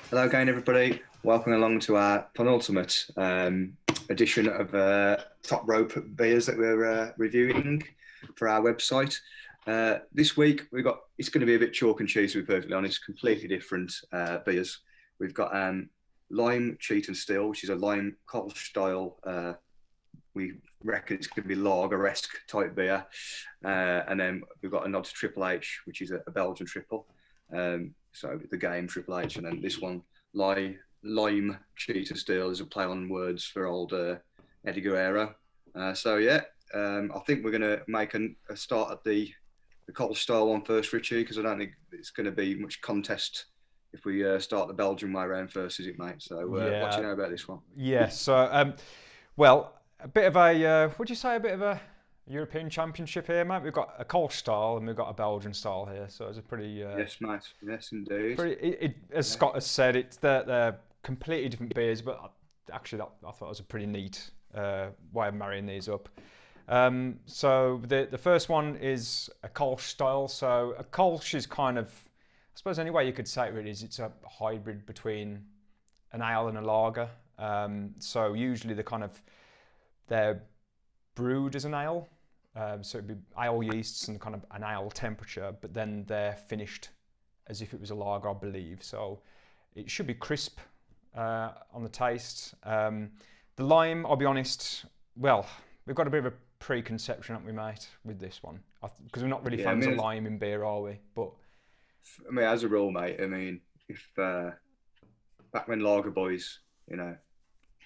Hello again, everybody. Welcome along to our penultimate edition of Top Rope beers that we're reviewing for our website. This week it's going to be a bit chalk and cheese, to be perfectly honest. Completely different beers. We've got lime cheat and steel, which is a lime kölsch style. We reckon it's going to be lager-esque type beer, and then we've got a nod to Tripel H, which is a Belgian triple. So the game Tripel H, and then this one, lime cheetah steel, is a play on words for old Eddie Guerrero. I think we're going to make a start at the Kölsch style one first, Richie, because I don't think it's going to be much contest if we start the Belgian way around first, is it, mate? So what do you know about this one? Yeah, so, well, a bit of a, would you say a bit of a European Championship here, mate? We've got a Kölsch style and we've got a Belgian style here, so it's a pretty... yes, mate. Yes, indeed. As Scott has said, they're completely different beers, but actually I thought it was a pretty neat way of marrying these up. So the first one is a Kölsch style. So a Kölsch is kind of, I suppose any way you could say it really is, it's a hybrid between an ale and a lager. So usually they're brewed as an ale. So it'd be ale yeasts and kind of an ale temperature, but then they're finished as if it was a lager, I believe. So it should be crisp on the taste. The lime, I'll be honest, well, we've got a bit of a preconception, haven't we, mate, with this one? Because we're not really fans of lime in beer, are we? But I mean, as a rule, mate, I mean, if back when lager boys, if I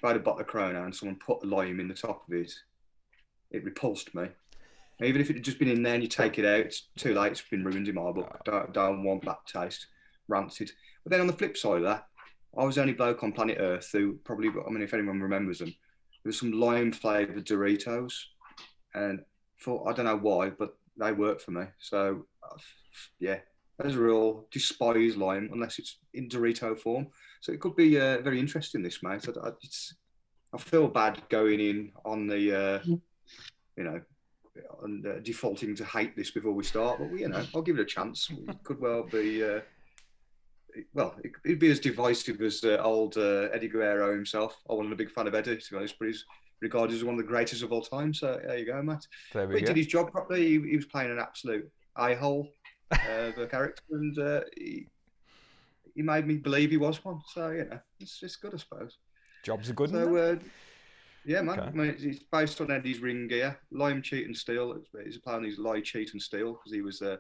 had a bottle of Corona and someone put a lime in the top of it, it repulsed me. Even if it had just been in there and you take it out, it's too late. It's been ruined in my book. Don't want that taste. Rancid. But then on the flip side of that, I was the only bloke on planet Earth who probably, I mean, if anyone remembers them, there was some lime-flavoured Doritos. And I don't know why, but they worked for me. So, yeah, as a rule, despise lime unless it's in Dorito form. So it could be very interesting, this, mate. I feel bad going in on the, and defaulting to hate this before we start, but I'll give it a chance. It could well be, it'd be as divisive as old Eddie Guerrero himself. I wasn't a big fan of Eddie, to be honest, but he's regarded as one of the greatest of all time. So there you go, Matt. But he did his job properly. He was playing an absolute eye-hole of a character, and he made me believe he was one. So it's good, I suppose. Jobs are good. So. Yeah, man. Okay. I mean, it's based on Eddie's ring gear, lime cheat and steel. He's playing his lime cheat and steel because he was a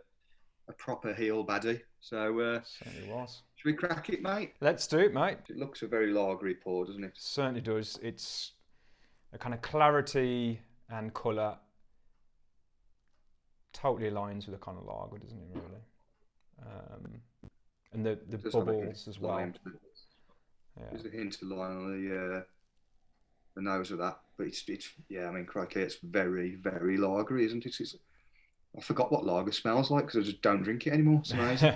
proper heel baddie. So certainly was. Should we crack it, mate? Let's do it, mate. It looks a very lagery pour, doesn't it? Certainly does. It's a kind of clarity and colour. Totally aligns with the kind of lager, doesn't it? Really. And the bubbles as well. Yeah. There's a hint of lime on the nose of that, but it's I mean, crikey, it's very, very lagery, isn't it? I forgot what lager smells like because I just don't drink it anymore. It's amazing.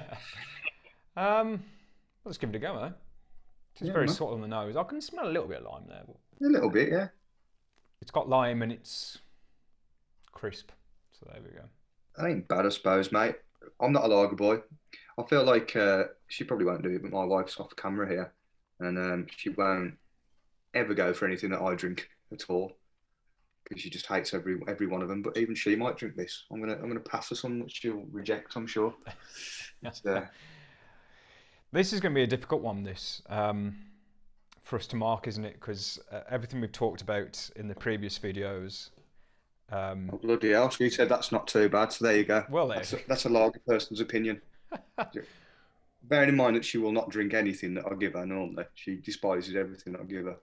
Let's give it a go, eh? It's very subtle on the nose. I can smell a little bit of lime there. But... A little bit, yeah. It's got lime and it's crisp. So there we go. That ain't bad, I suppose, mate. I'm not a lager boy. I feel like she probably won't do it, but my wife's off camera here, and she won't ever go for anything that I drink at all because she just hates every one of them. But even she might drink this. I'm gonna pass her some that she'll reject, I'm sure. This is going to be a difficult one. This for us to mark, isn't it? Because everything we've talked about in the previous videos. Oh, bloody hell! She said that's not too bad. So there you go. Well, that's a lager person's opinion. Bearing in mind that she will not drink anything that I give her normally. She despises everything that I give her.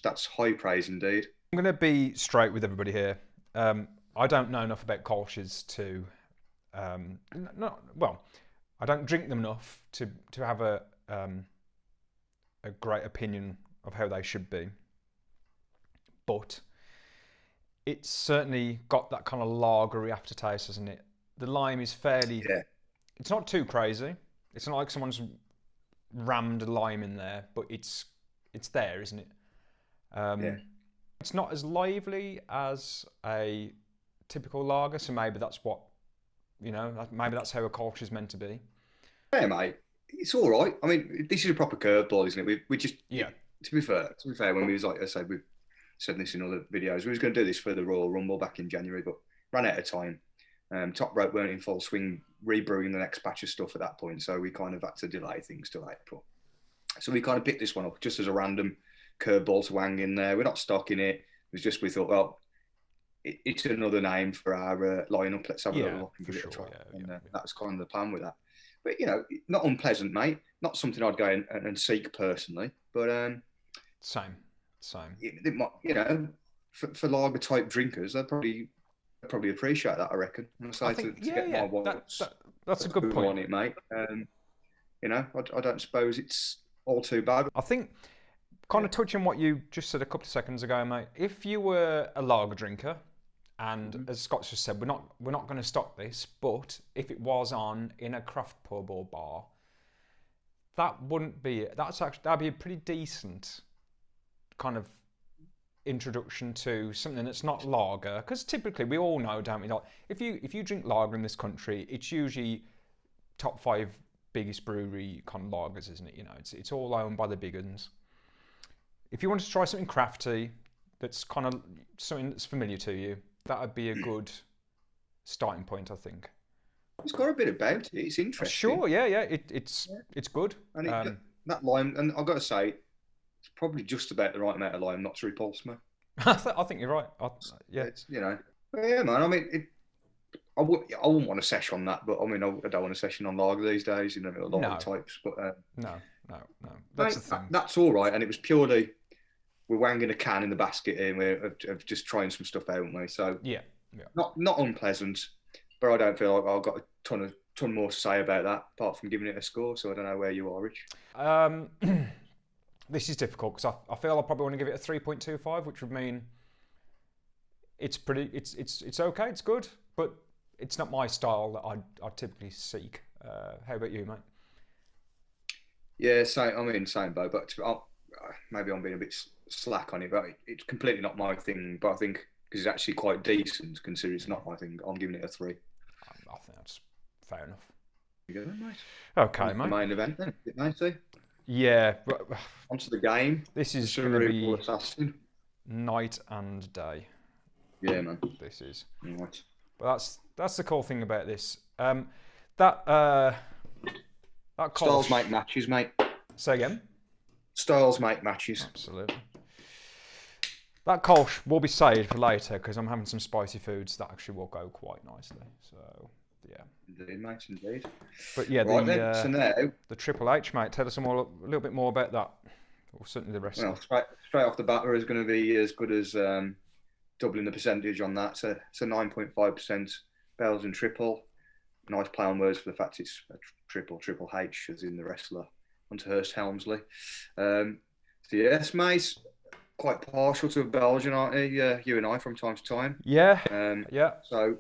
That's high praise indeed. I'm going to be straight with everybody here. I don't know enough about Kölsches to, I don't drink them enough to have a great opinion of how they should be. But it's certainly got that kind of lagery aftertaste, hasn't it? The lime is fairly. Yeah. It's not too crazy. It's not like someone's rammed a lime in there, but it's there, isn't it? It's not as lively as a typical lager, so maybe that's what, maybe that's how a Kölsch is meant to be. Yeah, mate. it's all right. I mean, this is a proper curveball, isn't it? We just Yeah. To be fair, when we was like I said, we've said this in other videos. We was going to do this for the Royal Rumble back in January, but ran out of time. Top Rope weren't in full swing, rebrewing the next batch of stuff at that point, so we kind of had to delay things till April. So we kind of picked this one up just as a random curveball to hang in there. We're not stocking it. It was just we thought, well, it's another name for our lineup. Let's have a little look and give it a try. That was kind of the plan with that. But not unpleasant, mate. Not something I'd go and seek personally. But same. For lager type drinkers, they'd probably appreciate that. I reckon. I think, that's a good point on it, mate. I don't suppose it's all too bad. I think, kind of touching what you just said a couple of seconds ago, mate. If you were a lager drinker, and as Scott just said, we're not going to stock this, but if it was on in a craft pub or bar, that'd be a pretty decent kind of introduction to something that's not lager, because typically we all know, don't we? Like, if you drink lager in this country, it's usually top 5 biggest brewery kind of lagers, isn't it? It's all owned by the big uns. If you want to try something crafty, that's kind of something that's familiar to you, that would be a good starting point, I think. It's got a bit about it. It's interesting. Sure, yeah. It's good. And that lime, and I've got to say, it's probably just about the right amount of lime not to repulse me. I think you're right. It's, yeah, man. I mean, I wouldn't want to sesh on that, but I mean, I don't want to session on lager these days. A lot of types, but no. That's the thing. That's all right, and it was purely we're wanging a can in the basket here. We're just trying some stuff out, aren't we? So yeah. Not unpleasant, but I don't feel like I've got a ton more to say about that apart from giving it a score. So I don't know where you are, Rich. This is difficult because I feel I probably want to give it a 3.25, which would mean it's okay, it's good, but it's not my style that I typically seek. How about you, mate? Yeah, same boat, but maybe I'm being a bit slack on it, but it's completely not my thing. But I think because it's actually quite decent, considering it's not my thing, I'm giving it a 3. I think that's fair enough. You go, mate. Okay, mate. The main event then, matey. Yeah. Onto the game. This is going to be night and day. Yeah, man. This is. Right. But that's the cool thing about this. That styles make matches, mate. Say again. Styles make matches. Absolutely. That kölsch will be saved for later because I'm having some spicy foods that actually will go quite nicely. So yeah. Indeed, mate. Indeed. But yeah, right, so now the Tripel H, mate. Tell us a little bit more about that. Or certainly the rest. Well, straight off the bat, is going to be as good as doubling the percentage on that. So 9.5% Belgian triple. Nice play on words for the fact it's a Tripel H, as in the wrestler Hunter Hearst Helmsley. So yes, mate. Quite partial to a Belgian, aren't you? You and I from time to time. Yeah. Yeah. So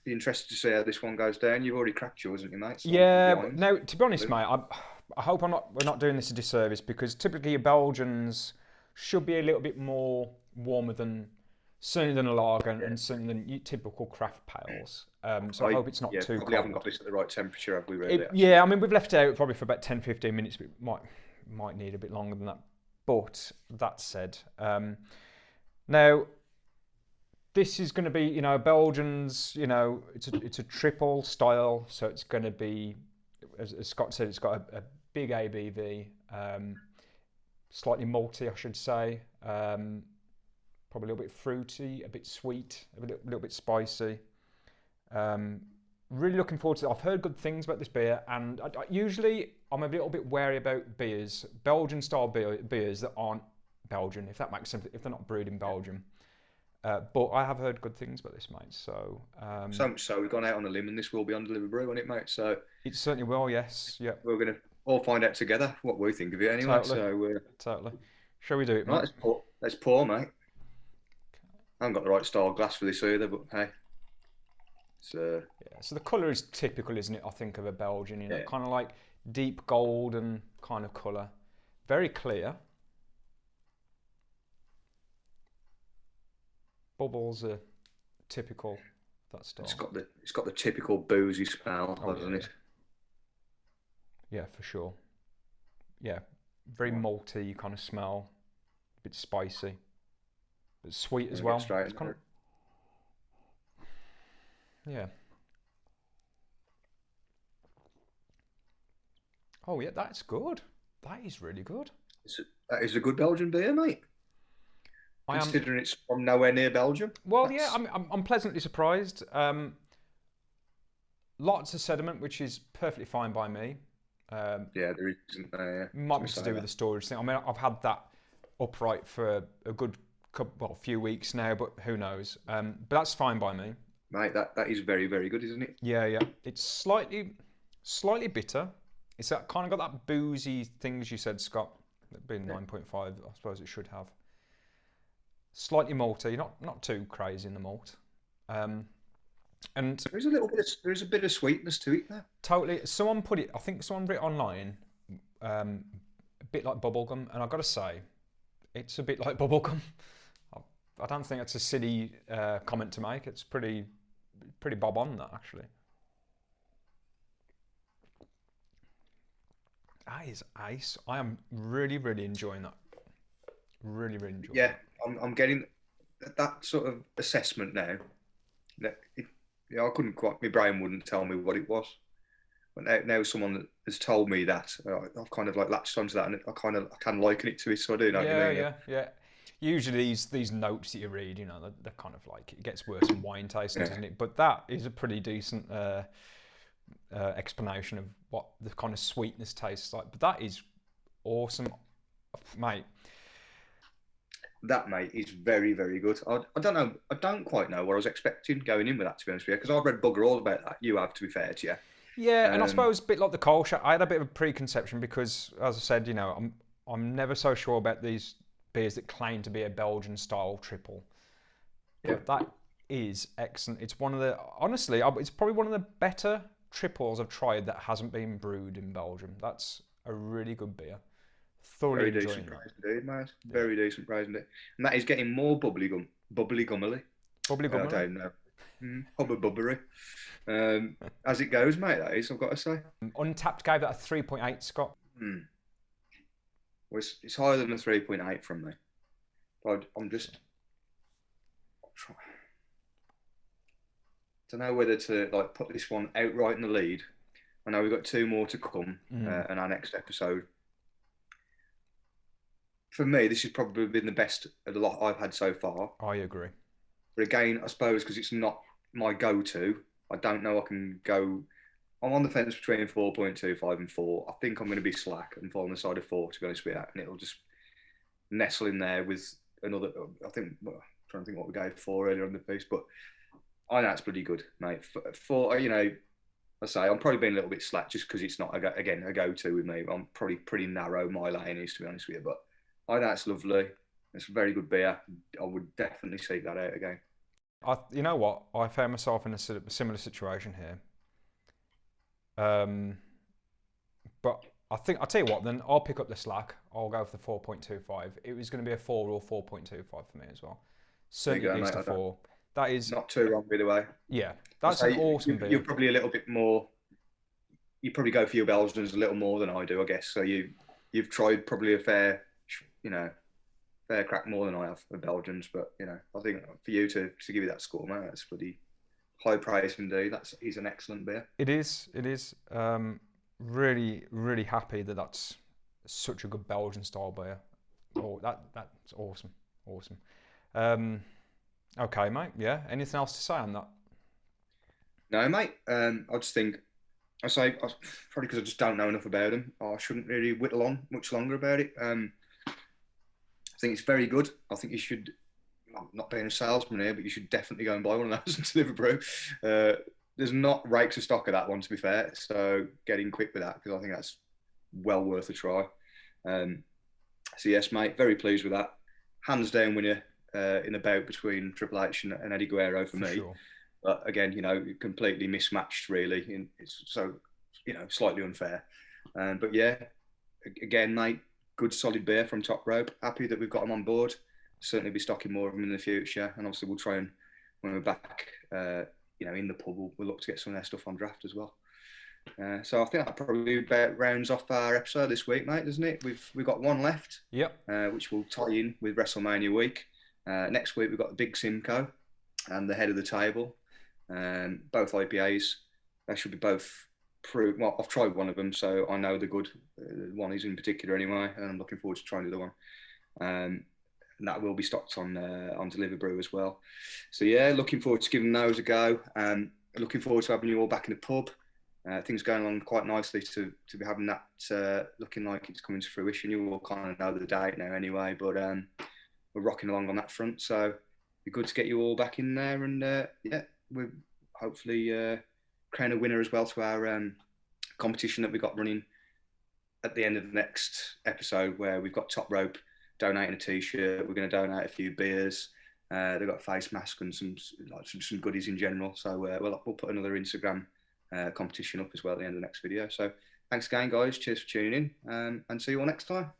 be interested to see how this one goes down. You've already cracked yours, haven't you, mate? So yeah. No, to be honest, mate, I hope we're not doing this a disservice because typically your Belgians should be a little bit more warmer than a lager and certainly than your typical craft pales. So I hope it's not too cold. We haven't got this at the right temperature, have we? Really? Yeah, I mean we've left it out probably for about 10-15 minutes, but might need a bit longer than that. But that said, now this is going to be, Belgians, it's a triple style, so it's going to be, as Scott said, it's got a big ABV, slightly malty, I should say, probably a little bit fruity, a bit sweet, a little bit spicy. Really looking forward to it. I've heard good things about this beer, and usually I'm a little bit wary about beers, Belgian-style beers that aren't Belgian, if that makes sense, if they're not brewed in Belgium. But I have heard good things about this, mate. So so we've gone out on a limb, and this will be on Deliveroo, won't it, mate? So it certainly will. Yes. Yeah. We're going to all find out together what we think of it, anyway. Totally. Shall we do it, mate? Right, let's pour, mate. I haven't got the right style glass for this either, but hey. So the colour is typical, isn't it? I think of a Belgian, kind of like deep golden kind of colour, very clear. Bubbles are typical of that style. It's got the typical boozy smell, hasn't it? Yeah, for sure. Yeah, very malty kind of smell, a bit spicy, but sweet as And get well. straight It's in kind of, there. yeah. Oh yeah, that's good. That is really good. That is a good Belgian beer, mate. I am. Considering it's from nowhere near Belgium. Well, yeah, That's I'm pleasantly surprised. Lots of sediment, which is perfectly fine by me. yeah, there isn't there. Yeah. I was Might be gonna to say do with that. the storage thing. I mean, I've had that upright for a good few weeks now, but who knows? But that's fine by me. Mate, that is very, very good, isn't it? Yeah, yeah. It's slightly bitter. It's that kind of got that boozy things you said, Scott. That being Yeah. 9.5, I suppose it should have. Slightly malty, not too crazy in the malt. And There's a bit of sweetness to it there. totally, someone put it. I think someone put it online. A bit like bubblegum, and I've got to say, it's a bit like bubblegum. I don't think that's a silly comment to make. It's pretty bob on that actually. That is ice. I am really enjoying that. Really enjoying Yeah, that. I'm getting that sort of assessment now. Yeah, I couldn't quite. My brain wouldn't tell me what it was. But now someone has told me that, I've kind of like latched onto that, and I can liken it to it. So I do know what you Yeah, mean. Yeah. yeah. Usually these notes that you read, they're kind of like it gets worse in wine tasting, Yeah. doesn't it? But that is a pretty decent explanation of what the kind of sweetness tastes like. But that is awesome, mate. That, mate, is very, very good. I don't know. I don't quite know what I was expecting going in with that, to be honest with you, because I've read bugger all about that. You have, to be fair to you. Yeah, and I Um, suppose a bit like the kölsch, I had a bit of a preconception because, as I said, I'm never so sure about these beers that claim to be a Belgian-style triple. yeah, But that is excellent. It's one of the honestly, it's probably one of the better triples I've tried that hasn't been brewed in Belgium. That's a really good beer. Thoroughly very enjoying decent that. price indeed, mate. Yeah, Very decent price indeed. And that is getting more bubbly gummily. bubbly I gummily. don't know. Hubba bubbery. As it goes, mate, that is, I've got to say. Untapped gave that a 3.8, Scott. Hmm. Well, it's higher than a 3.8 from me. But I'm just don't know whether to like put this one outright in the lead. I know we've got two more to come in our next episode. For me, this has probably been the best of the lot I've had so far. I agree. But again, I suppose because it's not my go-to, I don't know I can go. I'm on the fence between 4.25 and 4. I think I'm going to be slack and fall on the side of 4, to be honest with you. And it'll just nestle in there with another. I think, well, I'm trying to think what we gave 4 earlier on the piece, but I know it's pretty good, mate. For I say I'm probably being a little bit slack just because it's not, again, a go-to with me. I'm probably pretty narrow, my lane is, to be honest with you. But I know it's lovely. It's a very good beer. I would definitely seek that out again. You know what? I found myself in a similar situation here. But I'll tell you what. Then I'll pick up the slack. I'll go for the 4.25. It was going to be a 4 or 4.25 for me as well. Certainly There at you go, least mate. a 4. That is Not too wrong either way. yeah. That's an awesome beer. You're probably a little bit more. You probably go for your Belgians a little more than I do, I guess. So you've tried probably a fair crack more than I have of Belgians. But I think for you to give you that score, mate, that's pretty high praise indeed. He's an excellent beer. It is. Really happy that that's such a good Belgian style beer. Oh, that's awesome. Okay, mate. Yeah. Anything else to say on that? No, mate. I just think probably because I just don't know enough about him. I shouldn't really whittle on much longer about it. I think it's very good. I think you should. I'm not being a salesman here, but you should definitely go and buy one of those and deliver brew. There's not rakes of stock of that one, to be fair. So get in quick with that because I think that's well worth a try. So yes, mate, very pleased with that. Hands down winner in a bout between Tripel H and Eddie Guerrero for me. Sure. But again, completely mismatched really. It's so, slightly unfair. But yeah, again, mate, good solid beer from Top Rope. Happy that we've got them on board. Certainly be stocking more of them in the future. And obviously we'll try and, when we're back, in the pub, we'll look to get some of their stuff on draft as well. So I think that probably about rounds off our episode this week, mate, doesn't it? We've got one left, Yep. which will tie in with WrestleMania week. Next week we've got the Big Simcoe and the Head of the Table, both IPAs. They should be both proved. Well, I've tried one of them, so I know the good one is in particular anyway, and I'm looking forward to trying the other one. And that will be stocked on Deliveroo as well. So yeah, looking forward to giving those a go. Looking forward to having you all back in the pub. Things going along quite nicely to be having that looking like it's coming to fruition. You all kind of know the date now anyway, but we're rocking along on that front. So it'd be good to get you all back in there, and yeah, we'll hopefully crown a winner as well to our competition that we got running at the end of the next episode, where we've got Top Rope donating a t-shirt. We're going to donate a few beers. They've got a face mask and some goodies in general. So we'll put another Instagram competition up as well at the end of the next video. So thanks again, guys. Cheers for tuning in, and see you all next time.